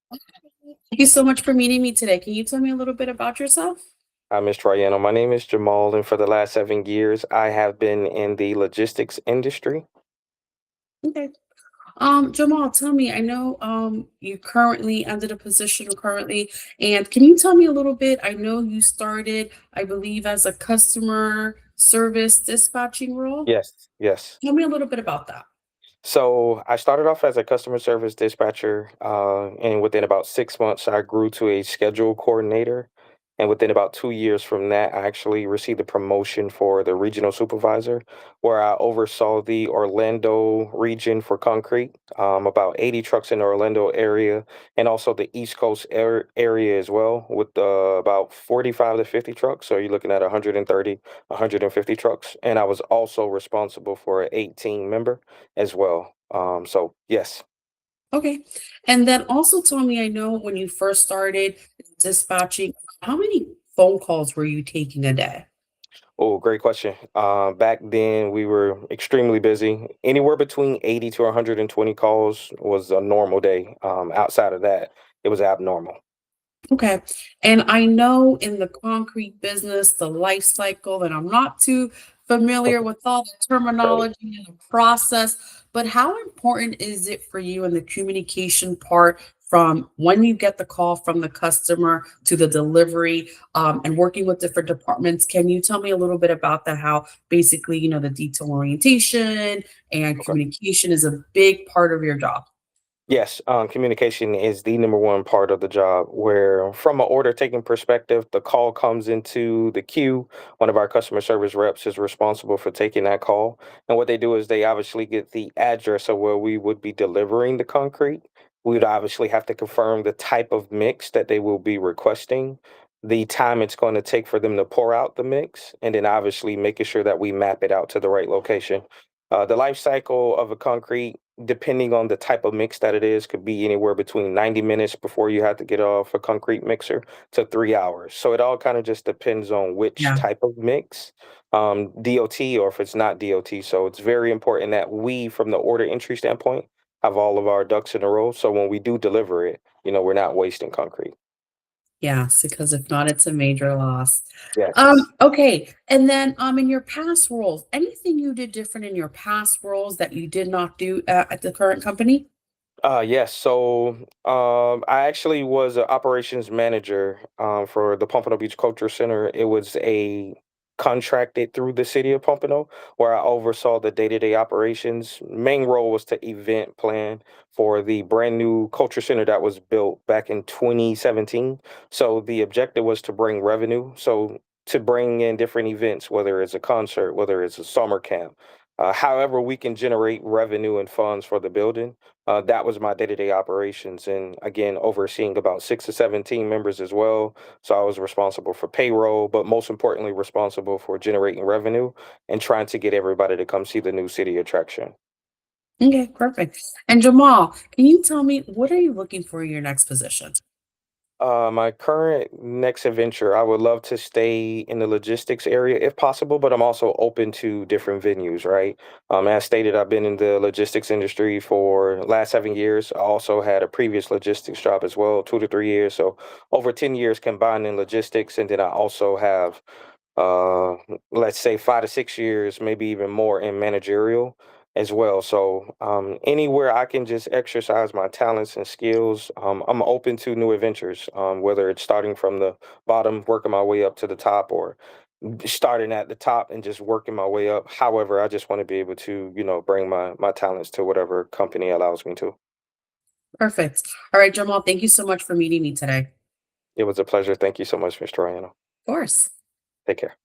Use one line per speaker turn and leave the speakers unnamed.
Thank you so much for meeting me today. Can you tell me a little bit about yourself?
Hi, Ms. Troyano. My name is Jamal, and for the last 7 years, I have been in the logistics industry.
Okay. Jamal, tell me, I know you currently under the position currently, and can you tell me a little bit? I know you started, I believe, as a customer service dispatching role.
Yes, yes.
Tell me a little bit about that.
So I started off as a customer service dispatcher, and within about 6 months, I grew to a schedule coordinator. And within about 2 years from that, I actually received a promotion for the regional supervisor, where I oversaw the Orlando region for concrete, about 80 trucks in the Orlando area, and also the East Coast area as well, with about 45 to 50 trucks. So you're looking at 130, 150 trucks. And I was also responsible for an 18 member as well. So yes.
Okay. And then also tell me, I know when you first started dispatching, how many phone calls were you taking a day?
Oh, great question. Back then we were extremely busy. Anywhere between 80 to 120 calls was a normal day. Outside of that, it was abnormal.
Okay. And I know in the concrete business, the life cycle, and I'm not too familiar with all the
Right.
terminology and the process, but how important is it for you in the communication part from when you get the call from the customer to the delivery and working with different departments? Can you tell me a little bit about that? How basically, the detail orientation and
Okay.
communication is a big part of your job.
Yes, communication is the number one part of the job. Where, from an order taking perspective, the call comes into the queue. One of our customer service reps is responsible for taking that call. And what they do is they obviously get the address of where we would be delivering the concrete. We would obviously have to confirm the type of mix that they will be requesting, the time it's going to take for them to pour out the mix, and then obviously making sure that we map it out to the right location. The life cycle of a concrete, depending on the type of mix that it is, could be anywhere between 90 minutes before you have to get off a concrete mixer to 3 hours. So it all kind of just depends on which
Yeah.
type of mix, DOT or if it's not DOT. So it's very important that we, from the order entry standpoint, have all of our ducks in a row. So when we do deliver it, we're not wasting concrete.
Yes, because if not, it's a major loss.
Yes.
Okay, and then, in your past roles, anything you did different in your past roles that you did not do at the current company?
Yes. So I actually was an operations manager for the Pompano Beach Culture Center. It was a contracted through the city of Pompano, where I oversaw the day-to-day operations. Main role was to event plan for the brand new culture center that was built back in 2017. So the objective was to bring revenue. So to bring in different events, whether it's a concert, whether it's a summer camp, however we can generate revenue and funds for the building. That was my day-to-day operations, and again, overseeing about 6 to 7 team members as well. So I was responsible for payroll, but most importantly, responsible for generating revenue and trying to get everybody to come see the new city attraction.
Okay, perfect. And Jamal, can you tell me what are you looking for in your next position?
My current next adventure, I would love to stay in the logistics area if possible, but I'm also open to different venues, right? As stated, I've been in the logistics industry for last 7 years. I also had a previous logistics job as well, 2 to 3 years. So over 10 years combined in logistics. And then I also have uh let's say 5 to 6 years, maybe even more in managerial as well. So anywhere I can just exercise my talents and skills, I'm open to new adventures, whether it's starting from the bottom, working my way up to the top, or starting at the top and just working my way up. However, I just want to be able to, bring my talents to whatever company allows me to.
Perfect. All right, Jamal, thank you so much for meeting me today.
It was a pleasure. Thank you so much, Mr. Ryan.
Of course.
Take care.